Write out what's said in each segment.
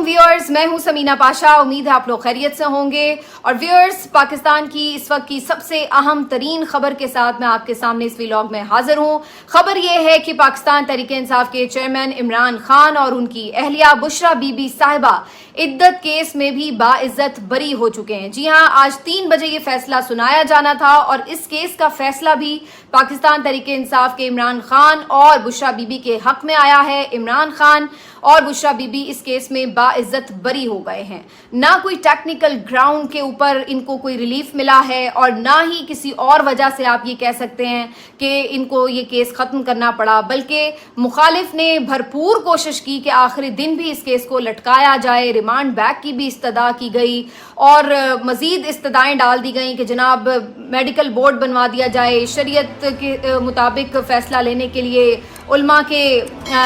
Viewers, मैं हूं समीना पाशा। उम्मीद है आप लोग खैरियत से होंगे। और व्यूअर्स, पाकिस्तान की इस वक्त की सबसे अहम तरीन खबर के साथ मैं आपके सामने इस व्लॉग में हाजिर हूं। खबर यह है कि पाकिस्तान तहरीक इंसाफ के चेयरमैन इमरान खान और उनकी अहलिया बुशरा बीबी साहिबा इद्दत केस में भी बाइज्जत बरी हो चुके हैं। जी हां, आज 3 बजे ये फैसला सुनाया जाना था और इस केस का फैसला भी पाकिस्तान तहरीक इंसाफ के इमरान खान और बुशरा बीबी के हक में आया है। इमरान खान और बुशरा बीबी इस केस में बाइज्जत बरी हो गए हैं। ना कोई टेक्निकल ग्राउंड के ऊपर इनको कोई रिलीफ मिला है और ना ही किसी और वजह से आप ये कह सकते हैं कि इनको ये केस खत्म करना पड़ा, बल्कि मुखालिफ ने भरपूर कोशिश की कि आखिरी दिन भी इस केस को लटकाया जाए। रिमांड बैक की भी इस्तदा की गई और मजीद इस्तदाएं डाल दी गई कि जनाब मेडिकल बोर्ड बनवा दिया जाए, शरीयत के मुताबिक फैसला लेने के लिए उल्मा के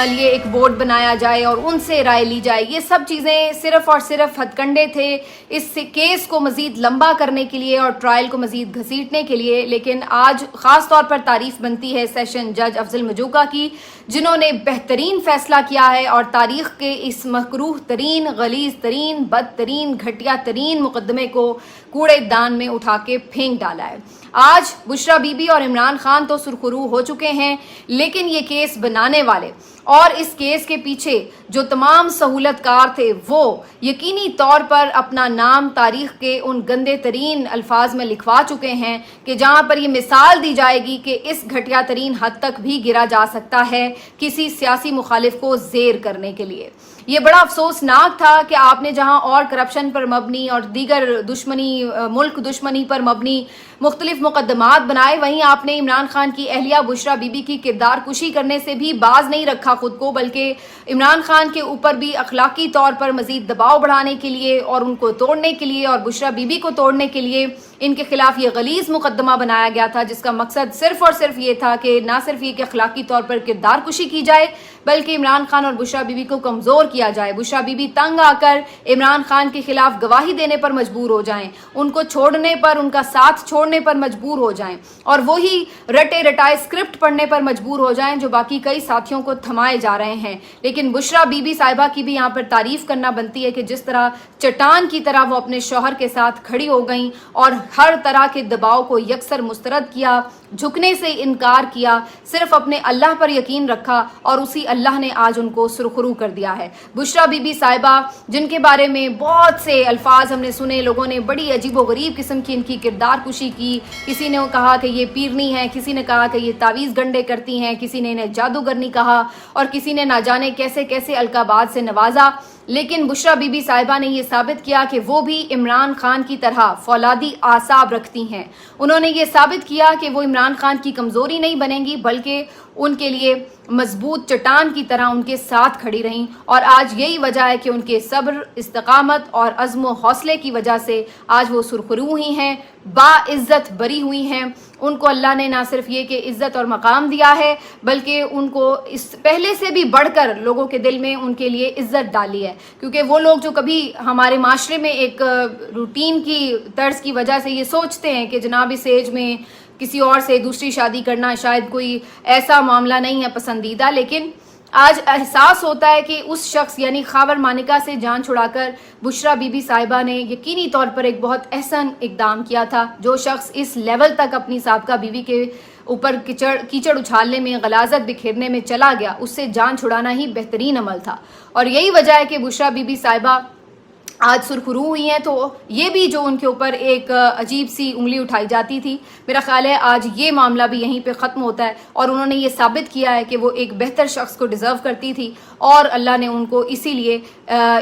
लिए एक बोर्ड बनाया जाए और उनसे राय ली जाए। ये सब चीज़ें सिर्फ और सिर्फ हथकंडे थे इस केस को मजीद लंबा करने के लिए और ट्रायल को मजीद घसीटने के लिए। लेकिन आज ख़ास तौर पर तारीफ बनती है सेशन जज अफजल मजूका की, जिन्होंने बेहतरीन फैसला किया है और तारीख के इस मकरूह तरीन, गलीज तरीन, बदतरीन, घटिया तरीन मुकदमे को कूड़ेदान में उठा के फेंक डाला है। आज बुशरा बीबी और इमरान खान तो सुरखरू हो चुके हैं, लेकिन ये केस बनाने वाले और इस केस के पीछे जो तमाम सहूलतकार थे वो यकीनी तौर पर अपना नाम तारीख के उन गंदे तरीन अल्फाज में लिखवा चुके हैं कि जहां पर ये मिसाल दी जाएगी कि इस घटिया तरीन हद तक भी गिरा जा सकता है किसी सियासी मुखालिफ को जेर करने के लिए। ये बड़ा अफसोसनाक था कि आपने जहां और करप्शन पर मबनी और दीगर दुश्मनी, मुल्क दुश्मनी पर मबनी मुख्तलिफ मुकदमात बनाए, वहीं आपने इमरान खान की अहलिया बुशरा बीबी की किरदार कुशी करने से भी बाज नहीं रखा खुद को, बल्कि इमरान खान के ऊपर भी अखलाकी तौर पर मजीद दबाव बढ़ाने के लिए और उनको तोड़ने के लिए और बुशरा बीबी को तोड़ने के लिए इनके खिलाफ ये गलीज मुकदमा बनाया गया था, जिसका मकसद सिर्फ और सिर्फ ये था कि ना सिर्फ ये कि अखलाकी तौर पर किरदार कुशी की जाए, बल्कि इमरान खान और बुशरा बीबी को कमजोर किया जाए। बुशरा बीबी तंग आकर इमरान खान के खिलाफ गवाही देने पर मजबूर हो जाएं, उनको छोड़ने पर, उनका साथ छोड़ने पर मजबूर हो जाएं और वही रटे रटाए स्क्रिप्ट पढ़ने पर मजबूर हो जाएं जो बाकी कई साथियों को थमाए जा रहे हैं। लेकिन बुशरा बीबी साहिबा की भी यहाँ पर तारीफ करना बनती है कि जिस तरह चट्टान की तरह वो अपने शौहर के साथ खड़ी हो गई और हर तरह के दबाव को यकसर मुस्तरद किया, झुकने से इनकार किया, सिर्फ अपने अल्लाह पर यकीन रखा और उसी अल्लाह ने आज उनको सुरखरू कर दिया है। बुशरा बीबी साहिबा, जिनके बारे में बहुत से अल्फाज हमने सुने, लोगों ने बड़ी अजीबोगरीब किस्म की इनकी किरदार कुशी की। किसी ने कहा कि ये पीरनी है, किसी ने कहा कि ये तावीज़ गंडे करती हैं, किसी ने इन्हें जादूगरनी कहा और किसी ने ना जाने कैसे कैसे अलकाबाद से नवाजा। लेकिन बुशरा बीबी साहिबा ने यह साबित किया कि वो भी इमरान खान की तरह फौलादी आसाब रखती हैं। उन्होंने ये साबित किया कि वो इमरान खान की कमज़ोरी नहीं बनेंगी, बल्कि उनके लिए मजबूत चट्टान की तरह उनके साथ खड़ी रहीं। और आज यही वजह है कि उनके सब्र, इस्तकामत और अज़्म व हौसले की वजह से आज वो सुरखरू हुई हैं, बाइज्जत बरी हुई हैं। उनको अल्लाह ने ना सिर्फ ये कि इज़्ज़त और मकाम दिया है, बल्कि उनको इस पहले से भी बढ़कर लोगों के दिल में उनके लिए इज़्ज़त डाली है। क्योंकि वो लोग जो कभी हमारे माशरे में एक रूटीन की तर्ज की वजह से ये सोचते हैं कि जनाब इस एज में किसी और से दूसरी शादी करना शायद कोई ऐसा मामला नहीं है पसंदीदा, लेकिन आज एहसास होता है कि उस शख्स यानी खावर मानिका से जान छुड़ाकर बुशरा बीबी साहिबा ने यकीनी तौर पर एक बहुत अहसन इकदाम किया था। जो शख्स इस लेवल तक अपनी साबका बीवी के ऊपर कीचड़ उछालने में, गलाजत बिखेरने में चला गया, उससे जान छुड़ाना ही बेहतरीन अमल था। और यही वजह है कि बुशरा बीबी साहिबा आज सुरखरू हुई हैं। तो ये भी जो उनके ऊपर एक अजीब सी उंगली उठाई जाती थी, मेरा ख्याल है आज ये मामला भी यहीं पे ख़त्म होता है और उन्होंने ये साबित किया है कि वो एक बेहतर शख्स को डिज़र्व करती थी और अल्लाह ने उनको इसीलिए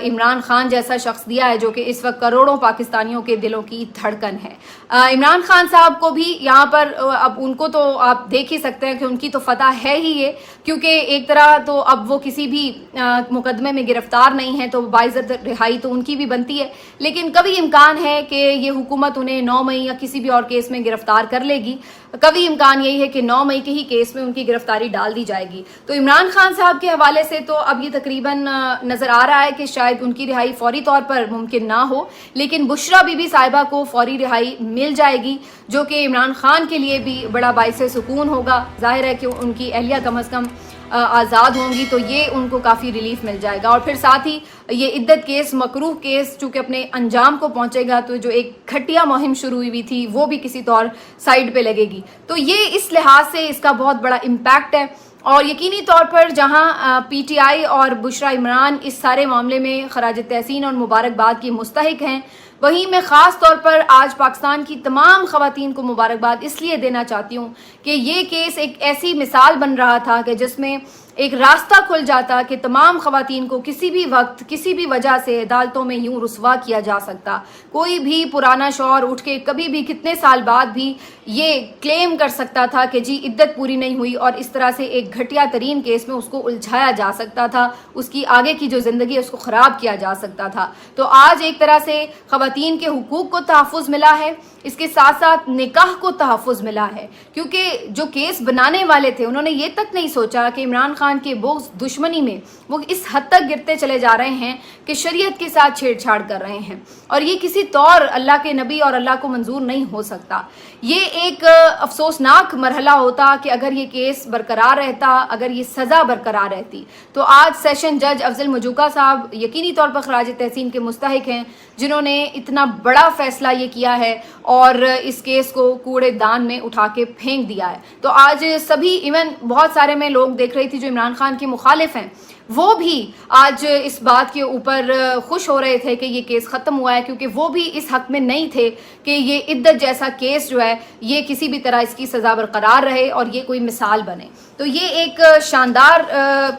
इमरान खान जैसा शख्स दिया है जो कि इस वक्त करोड़ों पाकिस्तानियों के दिलों की धड़कन है। इमरान खान साहब को भी यहाँ पर अब उनको तो आप देख ही सकते हैं कि उनकी तो फतह है ही ये, क्योंकि एक तरह तो अब वो किसी भी मुकदमे में गिरफ्तार नहीं है तो बाइज्जत रिहाई तो उनकी भी बनती है। लेकिन कभी इम्कान है कि ये हुकूमत उन्हें 9 मई या किसी भी और केस में गिरफ्तार कर लेगी। कभी इम्कान यही है कि 9 मई के ही केस में उनकी गिरफ्तारी डाल दी जाएगी। तो इमरान खान साहब के हवाले से तो अब ये तकरीबन नजर आ रहा है कि शायद उनकी रिहाई फौरी तौर पर मुमकिन ना हो, लेकिन बुशरा बीबी साहिबा को फौरी रिहाई मिल जाएगी, जो कि इमरान खान के लिए भी बड़ा बाइसे सुकून होगा। जाहिर है कि उनकी अहलिया कम अज़ कम آزاد ہوں گی تو یہ ان کو کافی ریلیف مل جائے گا. اور پھر ساتھ ہی یہ عدت کیس مکروہ کیس چونکہ اپنے انجام کو پہنچے گا تو جو ایک گھٹیا مہم شروع ہوئی تھی وہ بھی کسی طور سائڈ پہ لگے گی. تو یہ اس لحاظ سے اس کا بہت بڑا امپیکٹ ہے. اور یقینی طور پر جہاں پی ٹی آئی اور بشرا عمران اس سارے معاملے میں خراج تحسین اور مبارکباد کی مستحق ہیں، وہیں میں خاص طور پر آج پاکستان کی تمام خواتین کو مبارکباد اس لیے دینا چاہتی ہوں کہ یہ کیس ایک ایسی مثال بن رہا تھا کہ جس میں ایک راستہ کھل جاتا کہ تمام خواتین کو کسی بھی وقت کسی بھی وجہ سے عدالتوں میں یوں رسوا کیا جا سکتا. کوئی بھی پرانا شوہر اٹھ کے کبھی بھی کتنے سال بعد بھی یہ کلیم کر سکتا تھا کہ جی عدت پوری نہیں ہوئی، اور اس طرح سے ایک گھٹیا ترین کیس میں اس کو الجھایا جا سکتا تھا، اس کی آگے کی جو زندگی ہے اس کو خراب کیا جا سکتا تھا. تو آج ایک طرح سے خواتین کے حقوق کو تحفظ ملا ہے، اس کے ساتھ ساتھ نکاح کو تحفظ ملا ہے، کیونکہ جو کیس بنانے والے تھے انہوں نے یہ تک نہیں سوچا کہ عمران خان کے بغض دشمنی میں وہ اس حد تک گرتے چلے جا رہے ہیں کہ شریعت کے ساتھ چھیڑ چھاڑ کر رہے ہیں، اور یہ کسی طور اللہ کے نبی اور اللہ کو منظور نہیں ہو سکتا. یہ ایک افسوسناک مرحلہ ہوتا کہ اگر یہ کیس برقرار رہتا، اگر یہ سزا برقرار رہتی. تو آج سیشن جج افضل مجوکا صاحب یقینی طور پر خراج تحسین کے مستحق ہیں، جنہوں نے اتنا بڑا فیصلہ یہ کیا ہے اور اس کیس کو کوڑے دان میں اٹھا کے پھینک دیا ہے. تو آج سبھی ایون بہت سارے میں لوگ دیکھ رہی تھی جو عمران خان کے مخالف ہیں، وہ بھی آج اس بات کے اوپر خوش ہو رہے تھے کہ یہ کیس ختم ہوا ہے، کیونکہ وہ بھی اس حق میں نہیں تھے کہ یہ عدت جیسا کیس جو ہے یہ کسی بھی طرح اس کی سزا برقرار رہے اور یہ کوئی مثال بنے. تو یہ ایک شاندار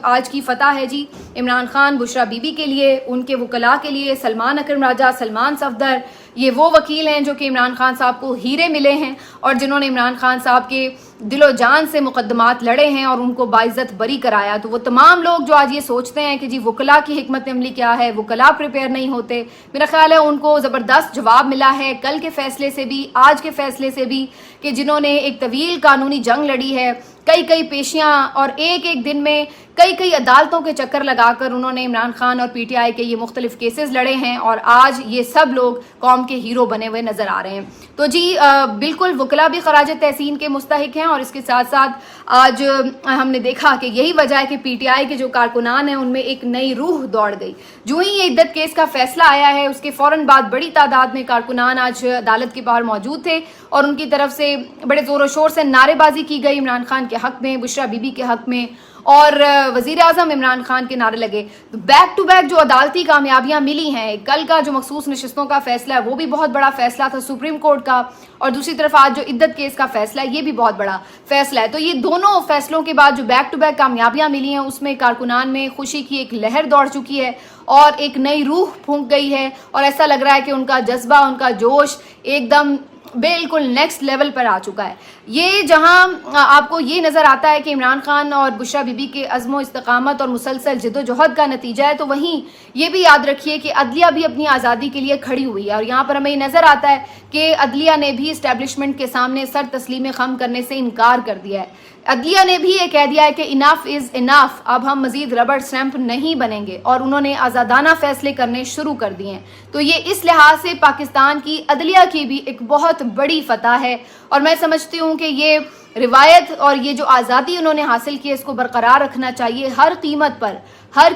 آج کی فتح ہے جی عمران خان، بشرا بی بی کے لیے، ان کے وکلاء کے لیے. سلمان اکرم راجہ، سلمان صفدر، یہ وہ وکیل ہیں جو کہ عمران خان صاحب کو ہیرے ملے ہیں اور جنہوں نے عمران خان صاحب کے دل و جان سے مقدمات لڑے ہیں اور ان کو باعزت بری کرایا. تو وہ تمام لوگ جو آج یہ سوچتے ہیں کہ جی وکلاء کی حکمت عملی کیا ہے، وکلاء پریپیئر نہیں ہوتے، میرا خیال ہے ان کو زبردست جواب ملا ہے کل کے فیصلے سے بھی، آج کے فیصلے سے بھی، کہ جنہوں نے ایک طویل قانونی جنگ لڑی ہے، کئی پیشیاں اور ایک دن میں کئی عدالتوں کے چکر لگا کر انہوں نے عمران خان اور پی ٹی آئی کے یہ مختلف کیسز لڑے ہیں، اور آج یہ سب لوگ قوم کے ہیرو بنے ہوئے نظر آ رہے ہیں. تو جی بالکل وکلاء بھی خراج تحسین کے مستحق ہیں، اور اس کے ساتھ ساتھ آج ہم نے دیکھا کہ یہی وجہ ہے کہ پی ٹی آئی کے جو کارکنان ہیں ان میں ایک نئی روح دوڑ گئی. جو ہی یہ عدت کیس کا فیصلہ آیا ہے اس کے فوراً بعد بڑی تعداد میں کارکنان آج عدالت کے باہر موجود تھے اور ان کی طرف سے بڑے زور و شور سے نعرے بازی کی گئی عمران خان کے حق میں، بشرا بی بی کے حق میں، اور وزیر اعظم عمران خان کے نعرے لگے. بیک ٹو بیک جو عدالتی کامیابیاں ملی ہیں، کل کا جو مخصوص نشستوں کا فیصلہ ہے وہ بھی بہت بڑا فیصلہ تھا سپریم کورٹ کا، اور دوسری طرف آج جو عدت کیس کا فیصلہ ہے یہ بھی بہت بڑا فیصلہ ہے. تو یہ دونوں فیصلوں کے بعد جو بیک ٹو بیک کامیابیاں ملی ہیں اس میں کارکنان میں خوشی کی ایک لہر دوڑ چکی ہے اور ایک نئی روح پھونک گئی ہے، اور ایسا لگ رہا ہے کہ ان کا جذبہ، ان کا جوش ایک دم بالکل نیکسٹ لیول پر آ چکا ہے. یہ جہاں آپ کو یہ نظر آتا ہے کہ عمران خان اور بشرا بی بی کے عزم و استقامت اور مسلسل جد و جہد کا نتیجہ ہے، تو وہیں یہ بھی یاد رکھیے کہ عدلیہ بھی اپنی آزادی کے لیے کھڑی ہوئی ہے. اور یہاں پر ہمیں یہ نظر آتا ہے کہ عدلیہ نے بھی اسٹیبلشمنٹ کے سامنے سر تسلیم خم کرنے سے انکار کر دیا ہے. عدلیہ نے بھی یہ کہہ دیا ہے کہ اناف از اناف، اب ہم مزید ربڑ اسٹیمپ نہیں بنیں گے، اور انہوں نے آزادانہ فیصلے کرنے شروع کر دیے ہیں. تو یہ اس لحاظ سے پاکستان کی عدلیہ کی بھی ایک بہت بڑی فتح ہے، اور میں سمجھتی ہوں کہ یہ روایت اور یہ جو آزادی انہوں نے حاصل کی اس کو برقرار رکھنا چاہیے، ہر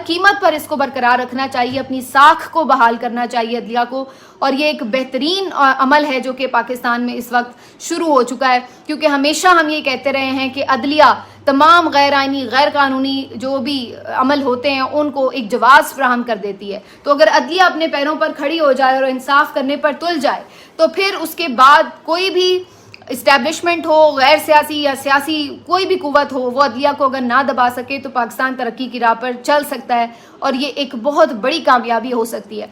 قیمت پر اس کو برقرار رکھنا چاہیے، اپنی ساکھ کو بحال کرنا چاہیے عدلیہ کو. اور یہ ایک بہترین عمل ہے جو کہ پاکستان میں اس وقت شروع ہو چکا ہے، کیونکہ ہمیشہ ہم یہ کہتے رہے ہیں کہ عدلیہ تمام غیر آئینی غیر قانونی جو بھی عمل ہوتے ہیں ان کو ایک جواز فراہم کر دیتی ہے. تو اگر عدلیہ اپنے پیروں پر کھڑی ہو جائے اور انصاف کرنے پر تل جائے تو پھر اس کے بعد کوئی بھی اسٹیبلشمنٹ ہو، غیر سیاسی یا سیاسی کوئی بھی قوت ہو، وہ عدلیہ کو اگر نہ دبا سکے تو پاکستان ترقی کی راہ پر چل سکتا ہے، اور یہ ایک بہت بڑی کامیابی ہو سکتی ہے.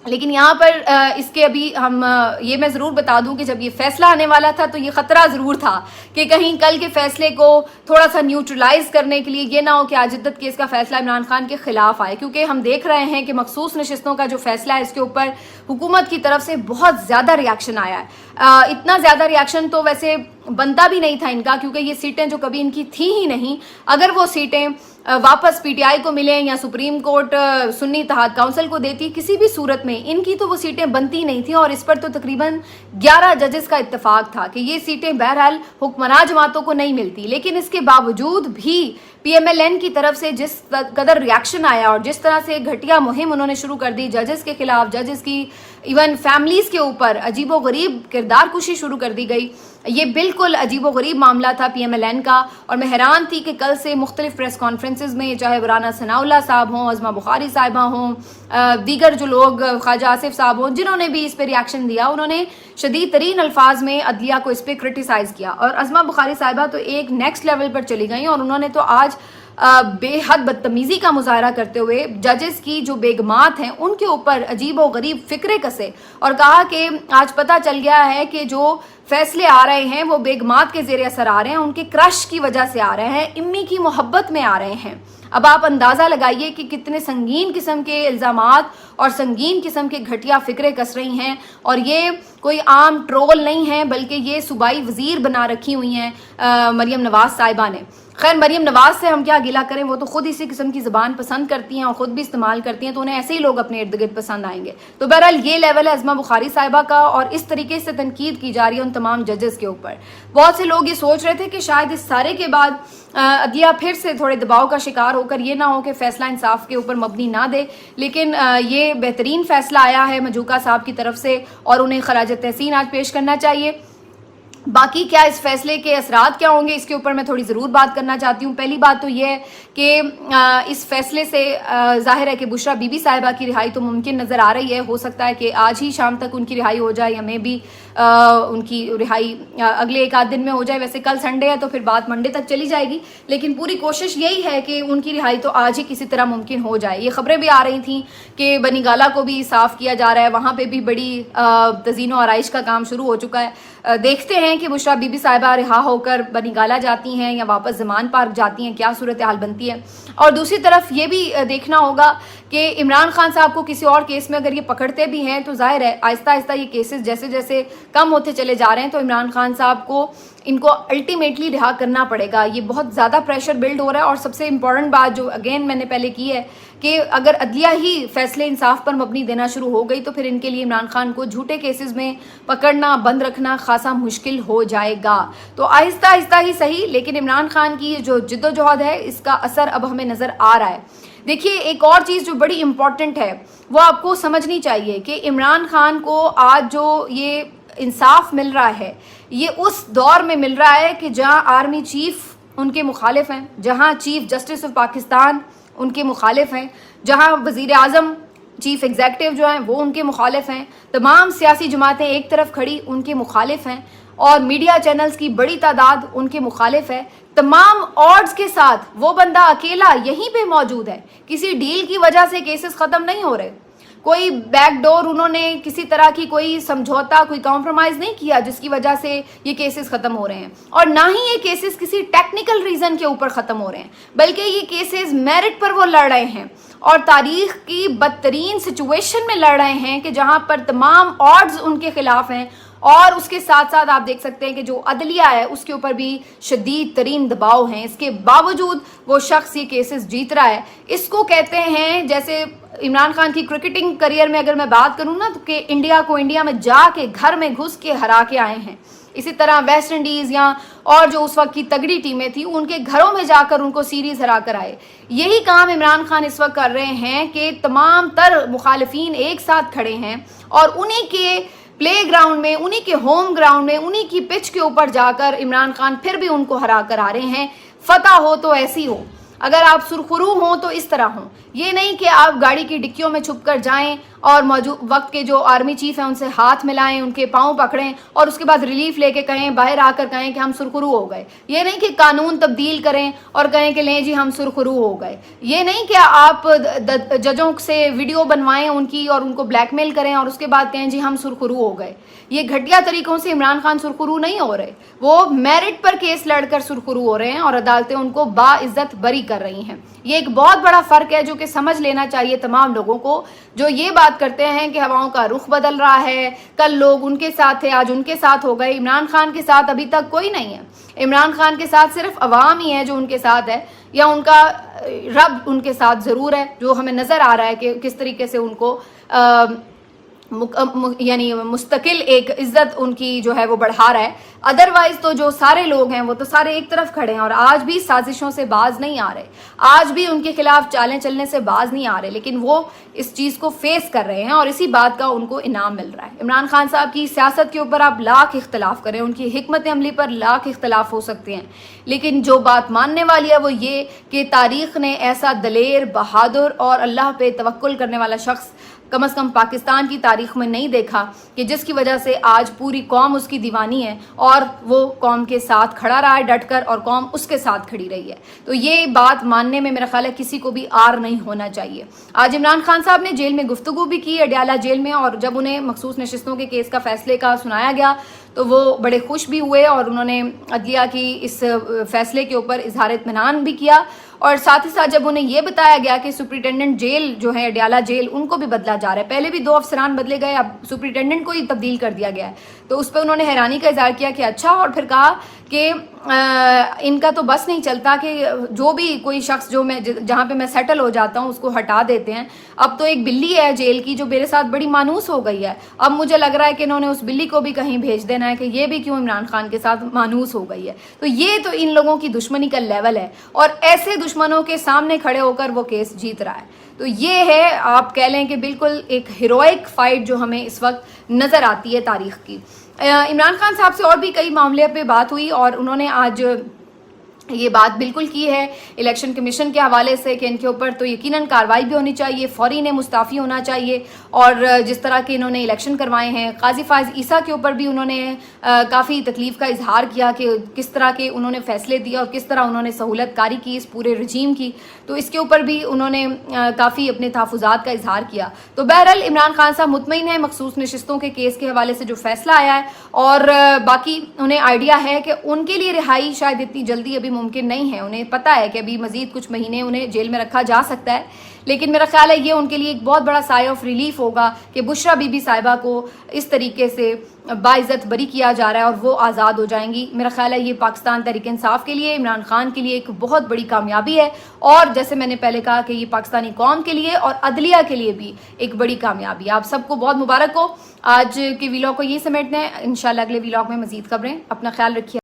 لیکن یہاں پر اس کے ابھی ہم یہ میں ضرور بتا دوں کہ جب یہ فیصلہ آنے والا تھا تو یہ خطرہ ضرور تھا کہ کہیں کل کے فیصلے کو تھوڑا سا نیوٹرلائز کرنے کے لیے یہ نہ ہو کہ آج عدت کیس کا فیصلہ عمران خان کے خلاف آئے، کیونکہ ہم دیکھ رہے ہیں کہ مخصوص نشستوں کا جو فیصلہ ہے اس کے اوپر حکومت کی طرف سے بہت زیادہ ریاکشن آیا ہے. اتنا زیادہ ریاکشن تو ویسے बनता भी नहीं था इनका, क्योंकि ये सीटें जो कभी इनकी थी ही नहीं, अगर वो सीटें वापस पीटीआई को मिले या सुप्रीम कोर्ट सुन्नी इत्तेहाद काउंसिल को देती, किसी भी सूरत में इनकी तो वो सीटें बनती नहीं थी। और इस पर तो तकरीबन 11 जजेस का इत्तेफाक था कि ये सीटें बहरहाल हुक्मरान जमातों को नहीं मिलती। लेकिन इसके बावजूद भी PMLN की तरफ से जिस कदर रिएक्शन आया और जिस तरह से घटिया मुहिम उन्होंने शुरू कर दी जजेस के खिलाफ, जजेस की इवन फैमिलीज के ऊपर अजीबोगरीब किरदार कुशी शुरू कर दी गई, ये बिल्कुल अजीबोगरीब मामला था PMLN का। और मैं हैरान थी कि कल से मुख्तलिफ प्रेस कॉन्फ्रेंसेज में, चाहे राना सनाउल्लाह साहब हों, अज़मा बुखारी साहिबा हों, दीगर जो लोग, ख्वाजा आसिफ साहब हों, जिन्होंने भी इस पर रिएक्शन दिया, उन्होंने शदीद तरीन अल्फाज में अदलिया को इस पर क्रिटिसाइज़ किया। और अज़मा बुखारी साहिबा तो एक नेक्स्ट लेवल पर चली गई और उन्होंने तो आज बेहद बदतमीजी का मुजाहरा करते हुए जजेस की जो बेगमात हैं उनके ऊपर अजीब व गरीब फिक्रे कसे और कहा कि आज पता चल गया है कि जो फैसले आ रहे हैं वो बेगमात के ज़रिए असर आ रहे हैं, उनके क्रश की वजह से आ रहे हैं, इम्मी की मोहब्बत में आ रहे हैं। अब आप अंदाज़ा लगाइए कि कितने संगीन किस्म के इल्ज़ामात और संगीन किस्म के घटिया फिक्रे कस रही हैं। और ये कोई आम ट्रोल नहीं है, बल्कि ये सूबाई वज़ीर बना रखी हुई हैं मरियम नवाज साहिबा ने। खैर, मरियम नवाज से हम क्या गिला करें, वो तो खुद इसी किस्म की ज़बान पसंद करती हैं और ख़ुद भी इस्तेमाल करती हैं, तो उन्हें ऐसे ही लोग अपने इर्द गिर्द पसंद आएंगे। तो बहरहाल ये लेवल है अज़मा बुखारी साहिबा का और इस तरीके से तनकीद की जा रही है उन तमाम जजेस के ऊपर। बहुत से लोग ये सोच रहे थे कि शायद इस सारे के बाद अदलिया फिर से थोड़े दबाव का शिकार होकर ये ना हो कि फैसला इंसाफ के ऊपर मबनी ना दे, लेकिन ये बेहतरीन फैसला आया है मजूका साहब की तरफ से और उन्हें खराज तहसीन आज पेश करना चाहिए। बाकी क्या इस फैसले के असरात क्या होंगे, इसके ऊपर मैं थोड़ी ज़रूर बात करना चाहती हूँ। पहली बात तो ये है कि इस फैसले से जाहिर है कि बुशरा बीबी साहिबा की रिहाई तो मुमकिन नज़र आ रही है। हो सकता है कि आज ही शाम तक उनकी रिहाई हो जाए या मे भी उनकी रिहाई अगले एक आध दिन में हो जाए। वैसे कल संडे है तो फिर बात मंडे तक चली जाएगी, लेकिन पूरी कोशिश यही है कि उनकी रिहाई तो आज ही किसी तरह मुमकिन हो जाए। ये खबरें भी आ रही थी कि बनी गाला को भी साफ़ किया जा रहा है, वहाँ पर भी बड़ी तज़ीन व आराइश का काम शुरू हो चुका है। देखते हैं कि बुशरा बीबी साहिबा रिहा होकर बनी गाला जाती हैं या वापस ज़मान पार्क जाती हैं, क्या सूरत हाल बनती है। और दूसरी तरफ ये भी देखना होगा कि इमरान खान साहब को किसी और केस में अगर ये पकड़ते भी हैं तो जाहिर है आहिस्ता आहिस्ता ये केसेस जैसे जैसे कम होते चले जा रहे हैं तो इमरान खान साहब को इनको अल्टीमेटली रिहा करना पड़ेगा। ये बहुत ज़्यादा प्रेशर बिल्ड हो रहा है। और सबसे इम्पॉर्टेंट बात जो अगेन मैंने पहले की है कि अगर अदलिया ही फैसले इंसाफ पर मबनी देना शुरू हो गई तो फिर इनके लिए इमरान खान को झूठे केसेस में पकड़ना बंद रखना खासा मुश्किल हो जाएगा। तो आहिस्ता आहिस्ता ही सही, लेकिन इमरान खान की जो जिद्दोजहद है इसका असर अब हमें नज़र आ रहा है। देखिए, एक और चीज़ जो बड़ी इम्पॉर्टेंट है वो आपको समझनी चाहिए कि इमरान खान को आज जो ये इंसाफ मिल रहा है ये उस दौर में मिल रहा है कि जहां आर्मी चीफ उनके मुखालिफ हैं, जहां चीफ जस्टिस ऑफ पाकिस्तान उनके मुखालिफ हैं, जहां वज़ीर आज़म चीफ एग्जेक्टिव जो हैं वो उनके मुखालिफ हैं, तमाम सियासी जमातें एक तरफ खड़ी उनके मुखालिफ हैं और मीडिया चैनल्स की बड़ी तादाद उनके मुखालिफ है। तमाम ऑड्स के साथ वो बंदा अकेला यहीं पे मौजूद है। किसी डील की वजह से केसेस ख़त्म नहीं हो रहे, कोई बैकडोर उन्होंने किसी तरह की कोई समझौता कोई कॉम्प्रोमाइज़ नहीं किया जिसकी वजह से ये केसेस ख़त्म हो रहे हैं। और ना ही ये केसेस किसी टेक्निकल रीज़न के ऊपर ख़त्म हो रहे हैं, बल्कि ये केसेस मेरिट पर वो लड़ रहे हैं और तारीख की बदतरीन सिचुएशन में लड़ रहे हैं कि जहाँ पर तमाम ऑड्स उनके खिलाफ हैं। और उसके साथ साथ आप देख सकते हैं कि जो अदलिया है उसके ऊपर भी शदीद तरीन दबाव हैं। इसके बावजूद वो शख्स ये केसेस जीत रहा है। इसको कहते हैं, जैसे इमरान खान की क्रिकेटिंग करियर में अगर मैं बात करूं ना तो कि इंडिया को इंडिया में जाके घर में घुस के हरा के आए हैं, इसी तरह वेस्ट इंडीज़ या और जो उस वक्त की तगड़ी टीमें थी उनके घरों में जाकर उनको सीरीज़ हरा कर आए। यही काम इमरान खान इस वक्त कर रहे हैं कि तमाम तर मुखालिफिन एक साथ खड़े हैं और उन्हीं के प्ले ग्राउंड में, उन्हीं के होम ग्राउंड में, उन्हीं की पिच के ऊपर जाकर इमरान खान फिर भी उनको हरा कर आ रहे हैं। फतह हो तो ऐसी हो, अगर आप सुरखरू हों तो इस तरह हों, ये नहीं कि आप गाड़ी की डिक्कियों में छुप कर जाएं और मौजूद वक्त के जो आर्मी चीफ हैं उनसे हाथ मिलाएं, उनके पाँव पकड़ें और उसके बाद रिलीफ लेके कहें, बाहर आकर कहें कि हम सुरखरू हो गए। ये नहीं कि कानून तब्दील करें और कहें कि लें जी हम सुरखरू हो गए। ये नहीं कि आप जजों से वीडियो बनवाएं उनकी और उनको ब्लैकमेल करें और उसके बाद कहें जी हम सुरखरू हो गए। ये घटिया तरीकों से इमरान खान सुरखरू नहीं हो रहे, वो मेरिट पर केस लड़कर सुरखरू हो रहे हैं और अदालतें उनको बाइज्जत बरी کر رہی ہیں. یہ ایک بہت بڑا فرق ہے جو کہ سمجھ لینا چاہیے تمام لوگوں کو جو یہ بات کرتے ہیں کہ ہواؤں کا رخ بدل رہا ہے, کل لوگ ان کے ساتھ تھے آج ان کے ساتھ ہو گئے. عمران خان کے ساتھ ابھی تک کوئی نہیں ہے. عمران خان کے ساتھ صرف عوام ہی ہے جو ان کے ساتھ ہے, یا ان کا رب ان کے ساتھ ضرور ہے, جو ہمیں نظر آ رہا ہے کہ کس طریقے سے ان کو یعنی مستقل ایک عزت ان کی جو ہے وہ بڑھا رہا ہے. ادروائز تو جو سارے لوگ ہیں وہ تو سارے ایک طرف کھڑے ہیں اور آج بھی سازشوں سے باز نہیں آ رہے, آج بھی ان کے خلاف چالیں چلنے سے باز نہیں آ رہے, لیکن وہ اس چیز کو فیس کر رہے ہیں اور اسی بات کا ان کو انعام مل رہا ہے. عمران خان صاحب کی سیاست کے اوپر آپ لاکھ اختلاف کریں, ان کی حکمت عملی پر لاکھ اختلاف ہو سکتے ہیں, لیکن جو بات ماننے والی ہے وہ یہ کہ تاریخ نے ایسا دلیر, بہادر اور اللہ پہ توکل کرنے والا شخص کم از کم پاکستان کی تاریخ میں نہیں دیکھا کہ جس کی وجہ سے آج پوری قوم اس کی دیوانی ہے اور وہ قوم کے ساتھ کھڑا رہا ہے ڈٹ کر اور قوم اس کے ساتھ کھڑی رہی ہے. تو یہ بات ماننے میں میرا خیال ہے کسی کو بھی آر نہیں ہونا چاہیے. آج عمران خان صاحب نے جیل میں گفتگو بھی کی اڈیالہ جیل میں, اور جب انہیں مخصوص نشستوں کے کیس کا فیصلے کا سنایا گیا تو وہ بڑے خوش بھی ہوئے اور انہوں نے عدلیہ کی اس فیصلے کے اوپر اظہار اطمینان بھی کیا. اور ساتھ ہی ساتھ جب انہیں یہ بتایا گیا کہ سپرنٹینڈنٹ جیل جو ہے اڈیالہ جیل ان کو بھی بدلا جا رہا ہے, پہلے بھی 2 افسران بدلے گئے, اب سپرنٹینڈنٹ کو ہی تبدیل کر دیا گیا ہے, تو اس پہ انہوں نے حیرانی کا اظہار کیا کہ اچھا, اور پھر کہا کہ ان کا تو بس نہیں چلتا کہ جو بھی کوئی شخص جو میں جہاں پہ میں سیٹل ہو جاتا ہوں اس کو ہٹا دیتے ہیں. اب تو ایک بلی ہے جیل کی جو میرے ساتھ بڑی مانوس ہو گئی ہے, اب مجھے لگ رہا ہے کہ انہوں نے اس بلی کو بھی کہیں بھیج دینا ہے کہ یہ بھی کیوں عمران خان کے ساتھ مانوس ہو گئی ہے. تو یہ تو ان لوگوں کی دشمنی کا لیول ہے, اور ایسے دشمنوں کے سامنے کھڑے ہو کر وہ کیس جیت رہا ہے. تو یہ ہے, آپ کہہ لیں کہ بالکل ایک ہیروئک فائٹ جو ہمیں اس وقت نظر آتی ہے تاریخ کی. عمران خان صاحب سے اور بھی کئی معاملے پہ بات ہوئی اور انہوں نے آج یہ بات بالکل کی ہے الیکشن کمیشن کے حوالے سے کہ ان کے اوپر تو یقیناً کارروائی بھی ہونی چاہیے, فوری انہیں مستعفی ہونا چاہیے, اور جس طرح کے انہوں نے الیکشن کروائے ہیں قاضی فائز عیسیٰ کے اوپر بھی انہوں نے کافی تکلیف کا اظہار کیا کہ کس طرح کے انہوں نے فیصلے دیے اور کس طرح انہوں نے سہولت کاری کی اس پورے رجیم کی, تو اس کے اوپر بھی انہوں نے کافی اپنے تحفظات کا اظہار کیا. تو بہرحال عمران خان صاحب مطمئن ہیں مخصوص نشستوں کے کیس کے حوالے سے جو فیصلہ آیا ہے, اور باقی انہیں آئیڈیا ہے کہ ان کے لیے رہائی شاید اتنی جلدی ابھی ممکن نہیں ہے. انہیں پتہ ہے کہ ابھی مزید کچھ مہینے انہیں جیل میں رکھا جا سکتا ہے, لیکن میرا خیال ہے یہ ان کے لیے ایک بہت بڑا سائے آف ریلیف ہوگا کہ بشرا بی بی صاحبہ کو اس طریقے سے باعزت بری کیا جا رہا ہے اور وہ آزاد ہو جائیں گی. میرا خیال ہے یہ پاکستان تحریک انصاف کے لیے, عمران خان کے لیے ایک بہت بڑی کامیابی ہے, اور جیسے میں نے پہلے کہا کہ یہ پاکستانی قوم کے لیے اور عدلیہ کے لیے بھی ایک بڑی کامیابی ہے. آپ سب کو بہت مبارک ہو. آج کے ویلاگ کو یہ سمیٹتے ہیں, انشاءاللہ اگلے ویلاگ میں مزید خبریں. اپنا خیال رکھیے.